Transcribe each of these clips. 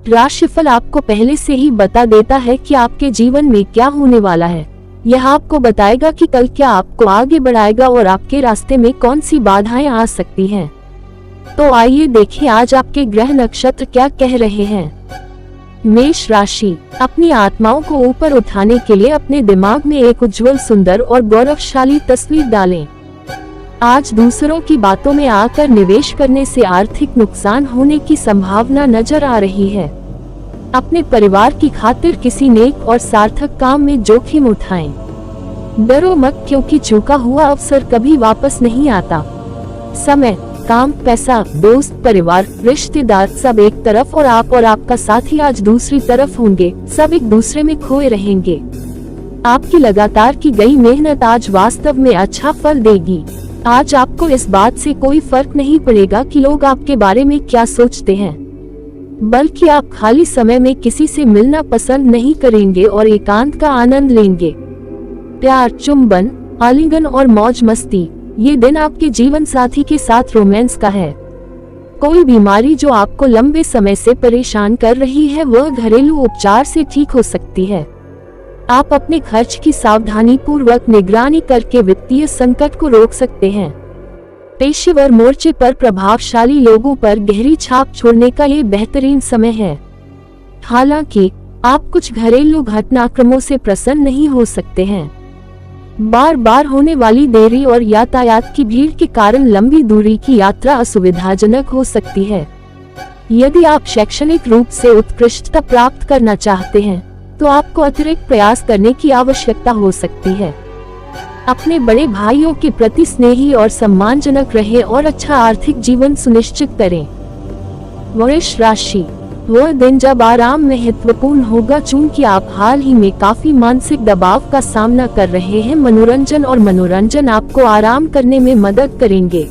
राशिफल आपको पहले से ही बता देता है कि आपके जीवन में क्या होने वाला है। यह आपको बताएगा कि कल क्या आपको आगे बढ़ाएगा और आपके रास्ते में कौन सी बाधाएं आ सकती हैं। तो आइए देखें आज आपके ग्रह नक्षत्र क्या कह रहे हैं। मेष राशि, अपनी आत्माओं को ऊपर उठाने के लिए अपने दिमाग में एक उज्जवल, सुंदर और गौरवशाली तस्वीर डालें। आज दूसरों की बातों में आकर निवेश करने से आर्थिक नुकसान होने की संभावना नजर आ रही है। अपने परिवार की खातिर किसी नेक और सार्थक काम में जोखिम उठाएं। डरो मत, क्योंकि चूका हुआ अवसर कभी वापस नहीं आता। समय, काम, पैसा, दोस्त, परिवार, रिश्तेदार सब एक तरफ और आप और आपका साथी आज दूसरी तरफ होंगे। सब एक दूसरे में खोए रहेंगे। आपकी लगातार की गई मेहनत आज वास्तव में अच्छा फल देगी। आज आपको इस बात से कोई फर्क नहीं पड़ेगा कि लोग आपके बारे में क्या सोचते हैं, बल्कि आप खाली समय में किसी से मिलना पसंद नहीं करेंगे और एकांत का आनंद लेंगे। प्यार, चुंबन, आलिंगन और मौज मस्ती, ये दिन आपके जीवन साथी के साथ रोमांस का है। कोई बीमारी जो आपको लंबे समय से परेशान कर रही है वह घरेलू उपचार से ठीक हो सकती है। आप अपने खर्च की सावधानी पूर्वक निगरानी करके वित्तीय संकट को रोक सकते हैं। पेशेवर मोर्चे पर प्रभावशाली लोगों पर गहरी छाप छोड़ने का ये बेहतरीन समय है। हालांकि आप कुछ घरेलू घटनाक्रमों से प्रसन्न नहीं हो सकते हैं। बार बार होने वाली देरी और यातायात की भीड़ के कारण लंबी दूरी की यात्रा असुविधाजनक हो सकती है। यदि आप शैक्षणिक रूप से उत्कृष्टता प्राप्त करना चाहते हैं तो आपको अतिरिक्त प्रयास करने की आवश्यकता हो सकती है। अपने बड़े भाइयों के प्रति स्नेही और सम्मानजनक रहें और अच्छा आर्थिक जीवन सुनिश्चित करें। वृष राशि, वह दिन जब आराम महत्वपूर्ण होगा, चूंकि आप हाल ही में काफी मानसिक दबाव का सामना कर रहे हैं। मनोरंजन आपको आराम करने में मदद करेंगे।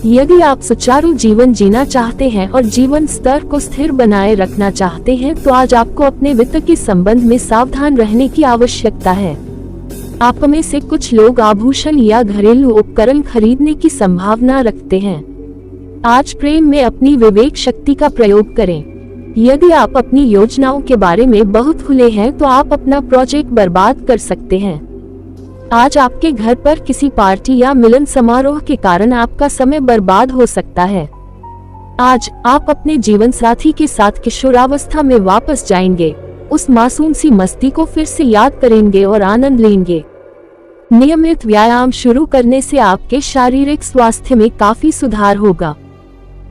यदि आप सुचारू जीवन जीना चाहते हैं और जीवन स्तर को स्थिर बनाए रखना चाहते हैं तो आज आपको अपने वित्त के संबंध में सावधान रहने की आवश्यकता है। आप में से कुछ लोग आभूषण या घरेलू उपकरण खरीदने की संभावना रखते हैं। आज प्रेम में अपनी विवेक शक्ति का प्रयोग करें। यदि आप अपनी योजनाओं के बारे में बहुत खुले हैं तो आप अपना प्रोजेक्ट बर्बाद कर सकते हैं। आज आपके घर पर किसी पार्टी या मिलन समारोह के कारण आपका समय बर्बाद हो सकता है। आज आप अपने जीवन साथी के साथ किशोरावस्था में वापस जाएंगे, उस मासूम सी मस्ती को फिर से याद करेंगे और आनंद लेंगे। नियमित व्यायाम शुरू करने से आपके शारीरिक स्वास्थ्य में काफी सुधार होगा।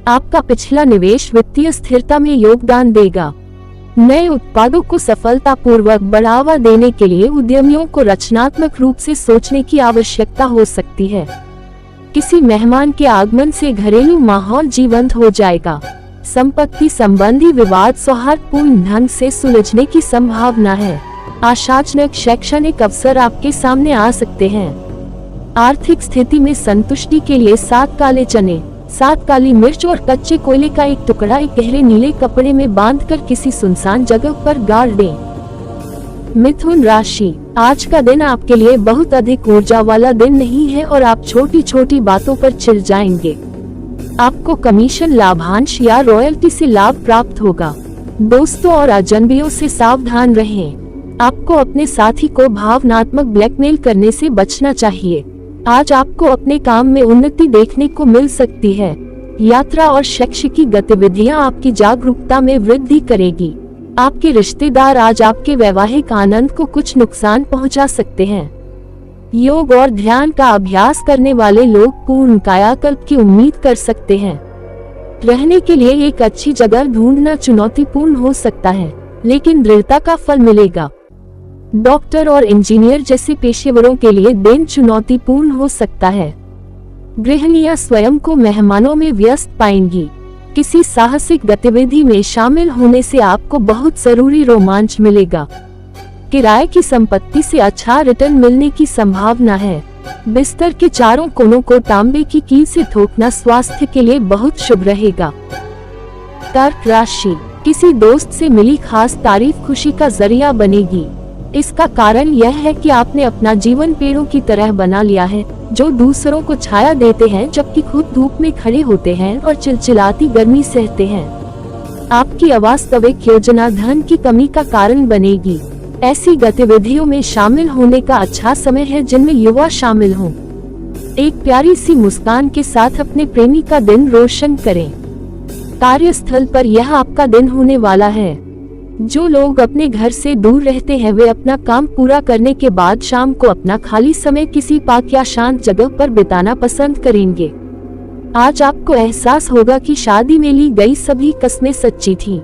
आपका पिछला निवेश वित्तीय स्थिरता में योगदान देगा। नए उत्पादों को सफलतापूर्वक बढ़ावा देने के लिए उद्यमियों को रचनात्मक रूप से सोचने की आवश्यकता हो सकती है। किसी मेहमान के आगमन से घरेलू माहौल जीवंत हो जाएगा। संपत्ति संबंधी विवाद सौहार्दपूर्ण ढंग से सुलझने की संभावना है। आशाजनक शैक्षणिक अवसर आपके सामने आ सकते हैं। आर्थिक स्थिति में संतुष्टि के लिए 7 काले चने, 7 काली मिर्च और कच्चे कोयले का एक टुकड़ा एक गहरे नीले कपड़े में बांधकर किसी सुनसान जगह पर गाड़ दें। मिथुन राशि, आज का दिन आपके लिए बहुत अधिक ऊर्जा वाला दिन नहीं है और आप छोटी छोटी बातों पर चिढ़ जाएंगे। आपको कमीशन, लाभांश या रॉयल्टी से लाभ प्राप्त होगा। दोस्तों और अजनबियों से सावधान रहें। आपको अपने साथी को भावनात्मक ब्लैकमेल करने से बचना चाहिए। आज आपको अपने काम में उन्नति देखने को मिल सकती है। यात्रा और शैक्षिक गतिविधियां आपकी जागरूकता में वृद्धि करेगी। आपके रिश्तेदार आज आपके वैवाहिक आनंद को कुछ नुकसान पहुंचा सकते हैं। योग और ध्यान का अभ्यास करने वाले लोग पूर्ण कायाकल्प की उम्मीद कर सकते हैं। रहने के लिए एक अच्छी जगह ढूंढना चुनौतीपूर्ण हो सकता है, लेकिन दृढ़ता का फल मिलेगा। डॉक्टर और इंजीनियर जैसे पेशेवरों के लिए दिन चुनौतीपूर्ण हो सकता है। गृहिणियां स्वयं को मेहमानों में व्यस्त पाएंगी। किसी साहसिक गतिविधि में शामिल होने से आपको बहुत जरूरी रोमांच मिलेगा। किराए की संपत्ति से अच्छा रिटर्न मिलने की संभावना है। बिस्तर के चारों कोनों को तांबे की कील से ठोकना स्वास्थ्य के लिए बहुत शुभ रहेगा। कर्क राशि, किसी दोस्त से मिली खास तारीफ खुशी का जरिया बनेगी। इसका कारण यह है कि आपने अपना जीवन पेड़ों की तरह बना लिया है, जो दूसरों को छाया देते हैं जबकि खुद धूप में खड़े होते हैं और चिलचिलाती गर्मी सहते हैं। आपकी अवास्तविक योजना धन की कमी का कारण बनेगी। ऐसी गतिविधियों में शामिल होने का अच्छा समय है जिनमें युवा शामिल हों। एक प्यारी सी मुस्कान के साथ अपने प्रेमी का दिन रोशन करें। कार्यस्थल पर यह आपका दिन होने वाला है। जो लोग अपने घर से दूर रहते हैं वे अपना काम पूरा करने के बाद शाम को अपना खाली समय किसी पार्क या शांत जगह पर बिताना पसंद करेंगे। आज आपको एहसास होगा कि शादी में ली गई सभी कस्में सच्ची थीं।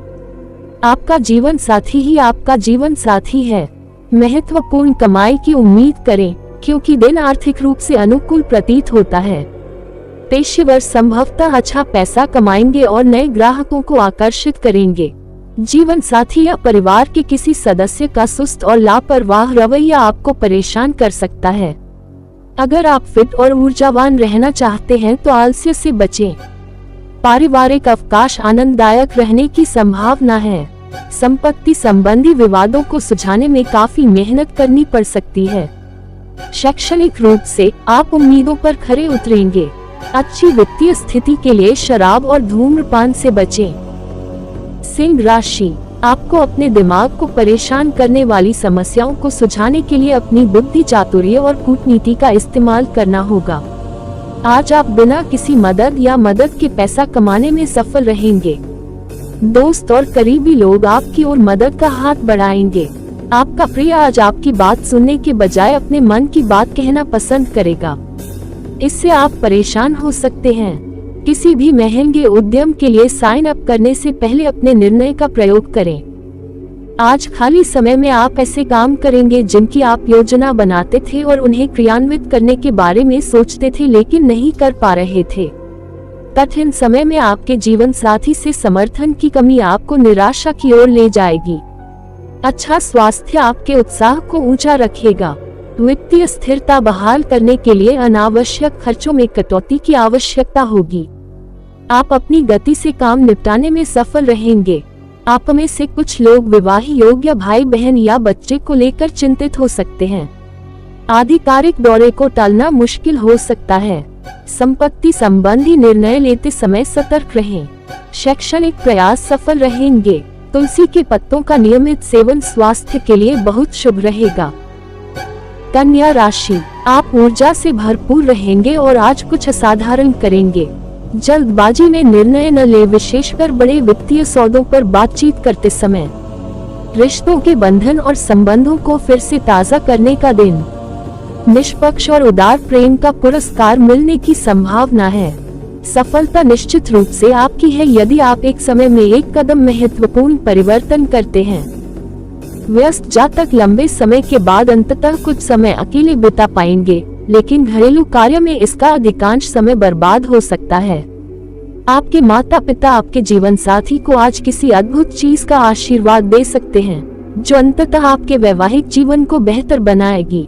आपका जीवन साथी ही आपका जीवन साथी है। महत्वपूर्ण कमाई की उम्मीद करें क्योंकि दिन आर्थिक रूप से अनुकूल प्रतीत होता है। पेशेवर संभवतः अच्छा पैसा कमाएंगे और नए ग्राहकों को आकर्षित करेंगे। जीवन साथी या परिवार के किसी सदस्य का सुस्त और लापरवाह रवैया आपको परेशान कर सकता है। अगर आप फिट और ऊर्जावान रहना चाहते हैं तो आलस्य से बचें। पारिवारिक अवकाश आनंददायक रहने की संभावना है। संपत्ति संबंधी विवादों को सुलझाने में काफी मेहनत करनी पड़ सकती है। शैक्षणिक रूप से आप उम्मीदों पर खरे उतरेंगे। अच्छी वित्तीय स्थिति के लिए शराब और धूम्रपान से बचें। सिंह राशि, आपको अपने दिमाग को परेशान करने वाली समस्याओं को सुलझाने के लिए अपनी बुद्धि, चातुर्य और कूटनीति का इस्तेमाल करना होगा। आज आप बिना किसी मदद या मदद के पैसा कमाने में सफल रहेंगे। दोस्त और करीबी लोग आपकी ओर मदद का हाथ बढ़ाएंगे। आपका प्रिय आज आपकी बात सुनने के बजाय अपने मन की बात कहना पसंद करेगा। इससे आप परेशान हो सकते हैं। किसी भी महंगे उद्यम के लिए साइन अप करने से पहले अपने निर्णय का प्रयोग करें। आज खाली समय में आप ऐसे काम करेंगे जिनकी आप योजना बनाते थे और उन्हें क्रियान्वित करने के बारे में सोचते थे लेकिन नहीं कर पा रहे थे। कठिन समय में आपके जीवन साथी से समर्थन की कमी आपको निराशा की ओर ले जाएगी। अच्छा स्वास्थ्य आपके उत्साह को ऊंचा रखेगा। वित्तीय स्थिरता बहाल करने के लिए अनावश्यक खर्चों में कटौती की आवश्यकता होगी। आप अपनी गति से काम निपटाने में सफल रहेंगे। आप में से कुछ लोग विवाह योग्य भाई बहन या बच्चे को लेकर चिंतित हो सकते हैं। आधिकारिक दौरे को टालना मुश्किल हो सकता है। संपत्ति संबंधी निर्णय लेते समय सतर्क रहें। शैक्षणिक प्रयास सफल रहेंगे। तुलसी के पत्तों का नियमित सेवन स्वास्थ्य के लिए बहुत शुभ रहेगा। कन्या राशि, आप ऊर्जा से भरपूर रहेंगे और आज कुछ असाधारण करेंगे। जल्दबाजी में निर्णय न ले, विशेषकर बड़े वित्तीय सौदों पर बातचीत करते समय। रिश्तों के बंधन और संबंधों को फिर से ताज़ा करने का दिन। निष्पक्ष और उदार प्रेम का पुरस्कार मिलने की संभावना है। सफलता निश्चित रूप से आपकी है यदि आप एक समय में एक कदम महत्वपूर्ण परिवर्तन करते हैं। व्यस्त जातक लंबे समय के बाद अंततः कुछ समय अकेले बिता पाएंगे, लेकिन घरेलू कार्य में इसका अधिकांश समय बर्बाद हो सकता है। आपके माता पिता आपके जीवन साथी को आज किसी अद्भुत चीज का आशीर्वाद दे सकते हैं, जो अंततः आपके वैवाहिक जीवन को बेहतर बनाएगी।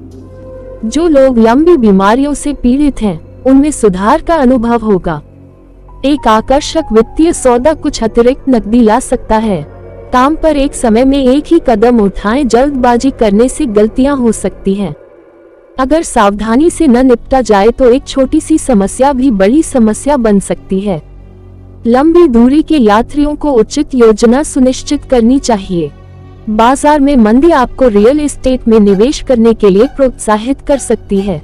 जो लोग लंबी बीमारियों से पीड़ित हैं, उनमें सुधार का अनुभव होगा। एक आकर्षक वित्तीय सौदा कुछ अतिरिक्त नकदी ला सकता है। काम पर एक समय में एक ही कदम उठाएं, जल्दबाजी करने से गलतियां हो सकती हैं। अगर सावधानी से न निपटा जाए तो एक छोटी सी समस्या भी बड़ी समस्या बन सकती है। लंबी दूरी के यात्रियों को उचित योजना सुनिश्चित करनी चाहिए। बाजार में मंदी आपको रियल एस्टेट में निवेश करने के लिए प्रोत्साहित कर सकती है।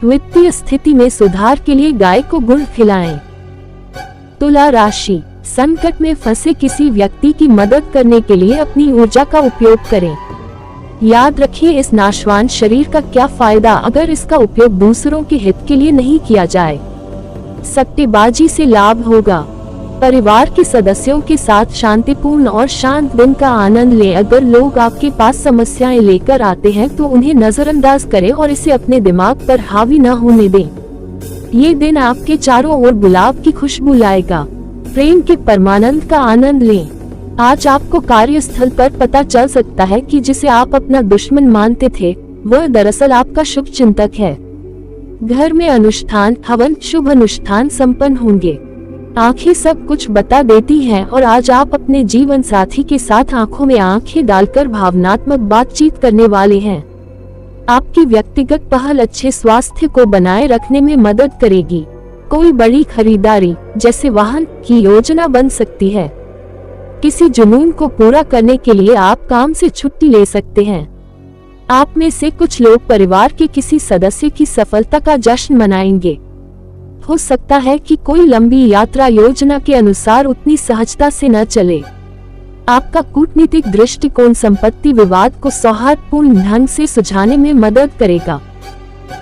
वित्तीय स्थिति में सुधार के लिए गाय को गुड़ खिलाएं। तुला राशि, संकट में फंसे किसी व्यक्ति की मदद करने के लिए अपनी ऊर्जा का उपयोग करें। याद रखिए, इस नाशवान शरीर का क्या फायदा अगर इसका उपयोग दूसरों के हित के लिए नहीं किया जाए। सट्टेबाजी से लाभ होगा। परिवार के सदस्यों के साथ शांतिपूर्ण और शांत दिन का आनंद लें। अगर लोग आपके पास समस्याएं लेकर आते हैं तो उन्हें नजरअंदाज करें और इसे अपने दिमाग पर हावी न होने दें। ये दिन आपके चारों ओर गुलाब की खुशबू लाएगा। प्रेम के परमानंद का आनंद लें। आज आपको कार्यस्थल पर पता चल सकता है कि जिसे आप अपना दुश्मन मानते थे, वह दरअसल आपका शुभ चिंतक है। घर में अनुष्ठान, हवन, शुभ अनुष्ठान संपन्न होंगे। आंखें सब कुछ बता देती हैं और आज आप अपने जीवन साथी के साथ आंखों में आंखें डालकर भावनात्मक बातचीत करने वाले हैं। आपकी व्यक्तिगत पहल अच्छे स्वास्थ्य को बनाए रखने में मदद करेगी। कोई बड़ी खरीदारी जैसे वाहन की योजना बन सकती है। किसी जुनून को पूरा करने के लिए आप काम से छुट्टी ले सकते हैं। आप में से कुछ लोग परिवार के किसी सदस्य की सफलता का जश्न मनाएंगे। हो सकता है कि कोई लंबी यात्रा योजना के अनुसार उतनी सहजता से न चले। आपका कूटनीतिक दृष्टिकोण संपत्ति विवाद को सौहार्दपूर्ण ढंग से सुलझाने में मदद करेगा।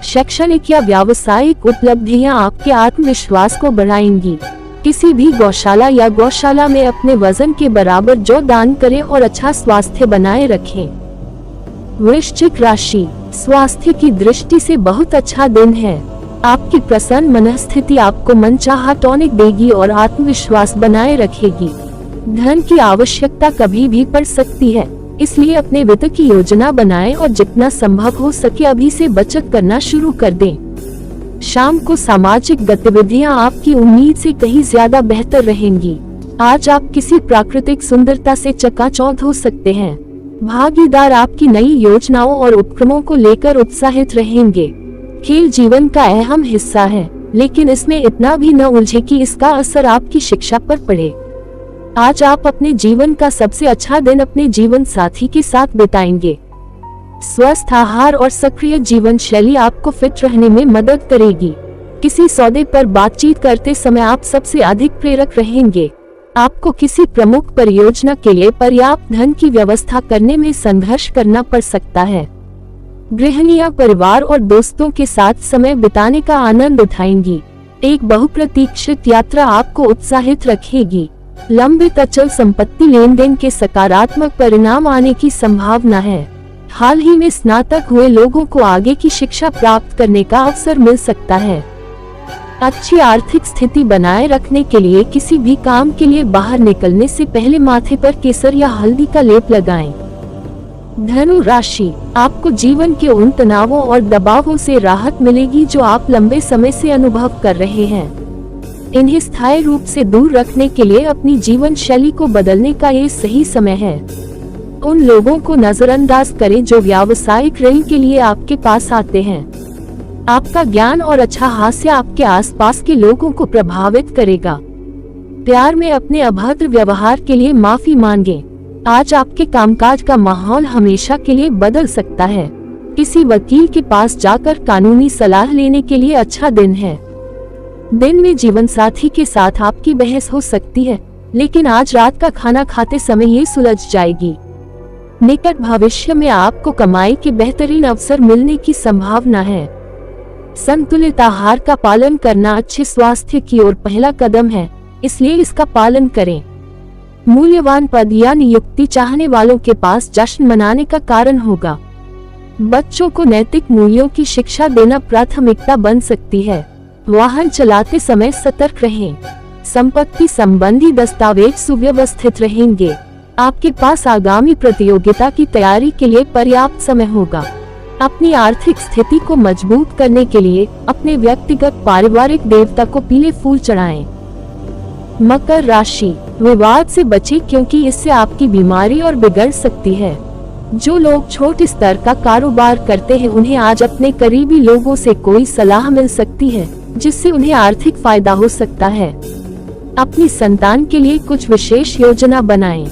शैक्षणिक या व्यावसायिक उपलब्धियां आपके आत्मविश्वास को बढ़ाएंगी। किसी भी गौशाला या गौशाला में अपने वजन के बराबर जो दान करें और अच्छा स्वास्थ्य बनाए रखें। वृश्चिक राशि, स्वास्थ्य की दृष्टि से बहुत अच्छा दिन है। आपकी प्रसन्न मनस्थिति आपको मनचाहा टॉनिक देगी और आत्मविश्वास बनाए रखेगी। धन की आवश्यकता कभी भी पड़ सकती है, इसलिए अपने वित्त की योजना बनाएं और जितना संभव हो सके अभी से बचत करना शुरू कर दें। शाम को सामाजिक गतिविधियां आपकी उम्मीद से कहीं ज्यादा बेहतर रहेंगी। आज आप किसी प्राकृतिक सुंदरता से चकाचौंध हो सकते हैं। भागीदार आपकी नई योजनाओं और उपक्रमों को लेकर उत्साहित रहेंगे। खेल जीवन का अहम हिस्सा है, लेकिन इसमें इतना भी न उलझे कि इसका असर आपकी शिक्षा पर पड़े। आज आप अपने जीवन का सबसे अच्छा दिन अपने जीवन साथी के साथ बिताएंगे। स्वस्थ आहार और सक्रिय जीवन शैली आपको फिट रहने में मदद करेगी। किसी सौदे पर बातचीत करते समय आप सबसे अधिक प्रेरक रहेंगे। आपको किसी प्रमुख परियोजना के लिए पर्याप्त धन की व्यवस्था करने में संघर्ष करना पड़ सकता है। गृहिणियां परिवार और दोस्तों के साथ समय बिताने का आनंद उठाएंगी। एक बहुप्रतीक्षित यात्रा आपको उत्साहित रखेगी। लंबित अचल संपत्ति लेन देन के सकारात्मक परिणाम आने की संभावना है। हाल ही में स्नातक हुए लोगों को आगे की शिक्षा प्राप्त करने का अवसर मिल सकता है। अच्छी आर्थिक स्थिति बनाए रखने के लिए किसी भी काम के लिए बाहर निकलने से पहले माथे पर केसर या हल्दी का लेप लगाएं। धनु राशि, आपको जीवन के उन तनावों और दबावों से राहत मिलेगी जो आप लंबे समय से अनुभव कर रहे हैं। इन्हें स्थायी रूप से दूर रखने के लिए अपनी जीवन शैली को बदलने का ये सही समय है। उन लोगों को नजरअंदाज करें जो व्यावसायिक ऋण के लिए आपके पास आते हैं। आपका ज्ञान और अच्छा हास्य आपके आसपास के लोगों को प्रभावित करेगा। प्यार में अपने अभद्र व्यवहार के लिए माफी मांगें। आज आपके कामकाज का माहौल हमेशा के लिए बदल सकता है। किसी वकील के पास जाकर कानूनी सलाह लेने के लिए अच्छा दिन है। दिन में जीवन साथी के साथ आपकी बहस हो सकती है, लेकिन आज रात का खाना खाते समय ये सुलझ जाएगी। निकट भविष्य में आपको कमाई के बेहतरीन अवसर मिलने की संभावना है। संतुलित आहार का पालन करना अच्छे स्वास्थ्य की ओर पहला कदम है, इसलिए इसका पालन करें। मूल्यवान पद या नियुक्ति चाहने वालों के पास जश्न मनाने का कारण होगा। बच्चों को नैतिक मूल्यों की शिक्षा देना प्राथमिकता बन सकती है। वाहन चलाते समय सतर्क रहें। संपत्ति संबंधी दस्तावेज सुव्यवस्थित रहेंगे। आपके पास आगामी प्रतियोगिता की तैयारी के लिए पर्याप्त समय होगा। अपनी आर्थिक स्थिति को मजबूत करने के लिए अपने व्यक्तिगत पारिवारिक देवता को पीले फूल चढ़ाएं। मकर राशि, विवाद से बचें क्योंकि इससे आपकी बीमारी और बिगड़ सकती है। जो लोग छोटे स्तर का कारोबार करते हैं उन्हें आज अपने करीबी लोगों से कोई सलाह मिल सकती है जिससे उन्हें आर्थिक फायदा हो सकता है। अपनी संतान के लिए कुछ विशेष योजना बनाएं।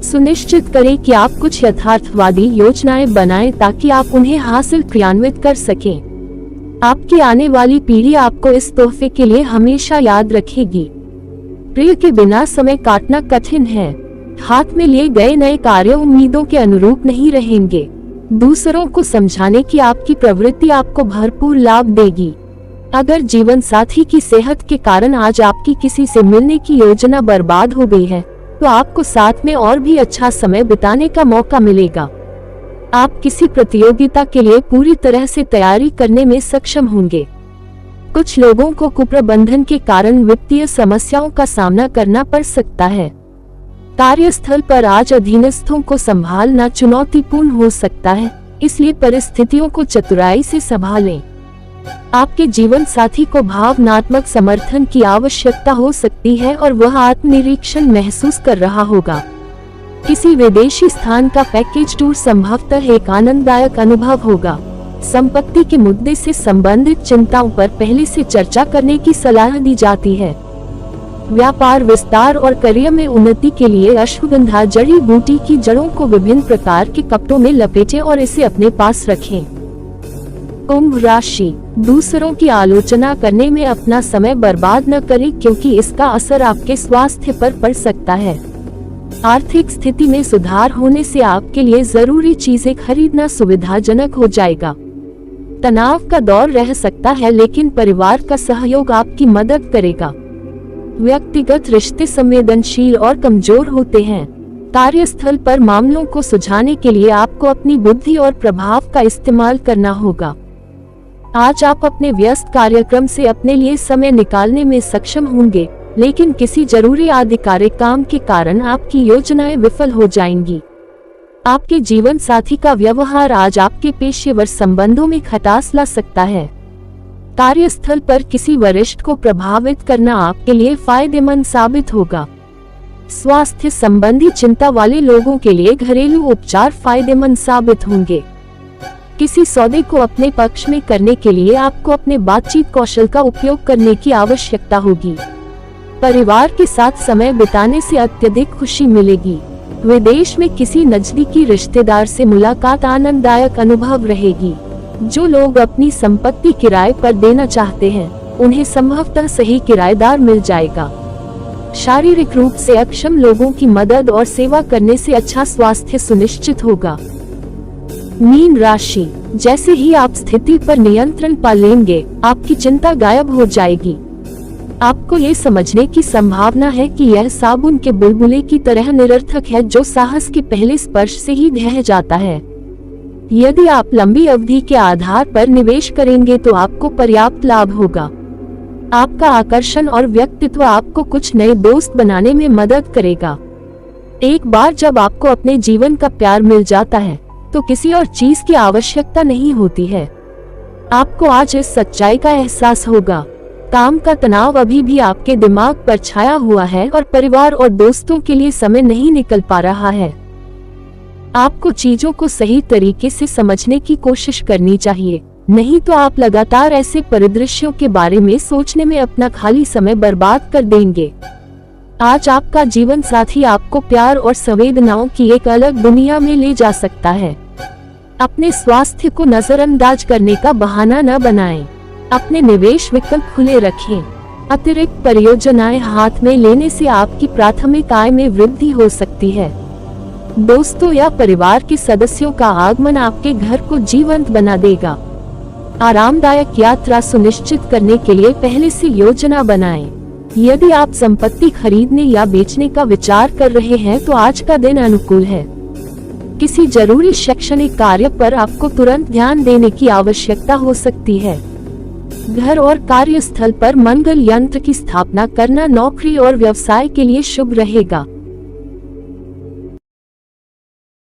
सुनिश्चित करें कि आप कुछ यथार्थवादी योजनाएं बनाएं ताकि आप उन्हें हासिल क्रियान्वित कर सकें। आपकी आने वाली पीढ़ी आपको इस तोहफे के लिए हमेशा याद रखेगी। प्रिय के बिना समय काटना कठिन है। हाथ में लिए गए नए कार्य उम्मीदों के अनुरूप नहीं रहेंगे। दूसरों को समझाने की आपकी प्रवृत्ति आपको भरपूर लाभ देगी। अगर जीवन साथी की सेहत के कारण आज आपकी किसी से मिलने की योजना बर्बाद हो गई है, तो आपको साथ में और भी अच्छा समय बिताने का मौका मिलेगा। आप किसी प्रतियोगिता के लिए पूरी तरह से तैयारी करने में सक्षम होंगे। कुछ लोगों को कुप्रबंधन के कारण वित्तीय समस्याओं का सामना करना पड़ सकता है। कार्यस्थल पर आज अधीनस्थों को संभालना चुनौतीपूर्ण हो सकता है, इसलिए परिस्थितियों को चतुराई से संभालें। आपके जीवन साथी को भावनात्मक समर्थन की आवश्यकता हो सकती है और वह आत्मनिरीक्षण महसूस कर रहा होगा। किसी विदेशी स्थान का पैकेज टूर संभवतः एक आनंददायक अनुभव होगा। संपत्ति के मुद्दे से संबंधित चिंताओं पर पहले से चर्चा करने की सलाह दी जाती है। व्यापार विस्तार और करियर में उन्नति के लिए अश्वगंधा जड़ी बूटी की जड़ों को विभिन्न प्रकार के कपड़ों में लपेटें और इसे अपने पास रखें। कुंभ राशि, दूसरों की आलोचना करने में अपना समय बर्बाद न करें क्योंकि इसका असर आपके स्वास्थ्य पर पड़ सकता है। आर्थिक स्थिति में सुधार होने से आपके लिए जरूरी चीजें खरीदना सुविधाजनक हो जाएगा। तनाव का दौर रह सकता है लेकिन परिवार का सहयोग आपकी मदद करेगा। व्यक्तिगत रिश्ते संवेदनशील और कमजोर होते हैं। कार्यस्थल पर मामलों को सुलझाने के लिए आपको अपनी बुद्धि और प्रभाव का इस्तेमाल करना होगा। आज आप अपने व्यस्त कार्यक्रम से अपने लिए समय निकालने में सक्षम होंगे, लेकिन किसी जरूरी आधिकारिक काम के कारण आपकी योजनाएं विफल हो जाएंगी। आपके जीवन साथी का व्यवहार आज आपके पेशेवर संबंधों में खटास ला सकता है। कार्यस्थल पर किसी वरिष्ठ को प्रभावित करना आपके लिए फायदेमंद साबित होगा। स्वास्थ्य संबंधी चिंता वाले लोगों के लिए घरेलू उपचार फायदेमंद साबित होंगे। किसी सौदे को अपने पक्ष में करने के लिए आपको अपने बातचीत कौशल का उपयोग करने की आवश्यकता होगी। परिवार के साथ समय बिताने से अत्यधिक खुशी मिलेगी। विदेश में किसी नजदीकी रिश्तेदार से मुलाकात आनंददायक अनुभव रहेगी। जो लोग अपनी संपत्ति किराए पर देना चाहते हैं, उन्हें संभवतः सही किराएदार मिल जाएगा। शारीरिक रूप से अक्षम लोगों की मदद और सेवा करने से अच्छा स्वास्थ्य सुनिश्चित होगा। मीन राशि, जैसे ही आप स्थिति पर नियंत्रण पा लेंगे, आपकी चिंता गायब हो जाएगी। आपको ये समझने की संभावना है कि यह साबुन के बुलबुले की तरह निरर्थक है जो साहस के पहले स्पर्श से ही ढह जाता है। यदि आप लंबी अवधि के आधार पर निवेश करेंगे तो आपको पर्याप्त लाभ होगा। आपका आकर्षण और व्यक्तित्व आपको कुछ नए दोस्त बनाने में मदद करेगा। एक बार जब आपको अपने जीवन का प्यार मिल जाता है तो किसी और चीज की आवश्यकता नहीं होती है। आपको आज इस सच्चाई का एहसास होगा। काम का तनाव अभी भी आपके दिमाग पर छाया हुआ है और परिवार और दोस्तों के लिए समय नहीं निकल पा रहा है। आपको चीजों को सही तरीके से समझने की कोशिश करनी चाहिए, नहीं तो आप लगातार ऐसे परिदृश्यों के बारे में सोचने में अपना खाली समय बर्बाद कर देंगे। आज आपका जीवन साथी आपको प्यार और संवेदनाओं की एक अलग दुनिया में ले जा सकता है। अपने स्वास्थ्य को नजरअंदाज करने का बहाना न बनाएं। अपने निवेश विकल्प खुले रखें। अतिरिक्त परियोजनाएं हाथ में लेने से आपकी प्राथमिक आय में वृद्धि हो सकती है। दोस्तों या परिवार के सदस्यों का आगमन आपके घर को जीवंत बना देगा। आरामदायक यात्रा सुनिश्चित करने के लिए पहले से योजना बनाएं। यदि आप संपत्ति खरीदने या बेचने का विचार कर रहे हैं तो आज का दिन अनुकूल है। किसी जरूरी शैक्षणिक कार्य पर आपको तुरंत ध्यान देने की आवश्यकता हो सकती है। घर और कार्यस्थल पर मंगल यंत्र की स्थापना करना नौकरी और व्यवसाय के लिए शुभ रहेगा।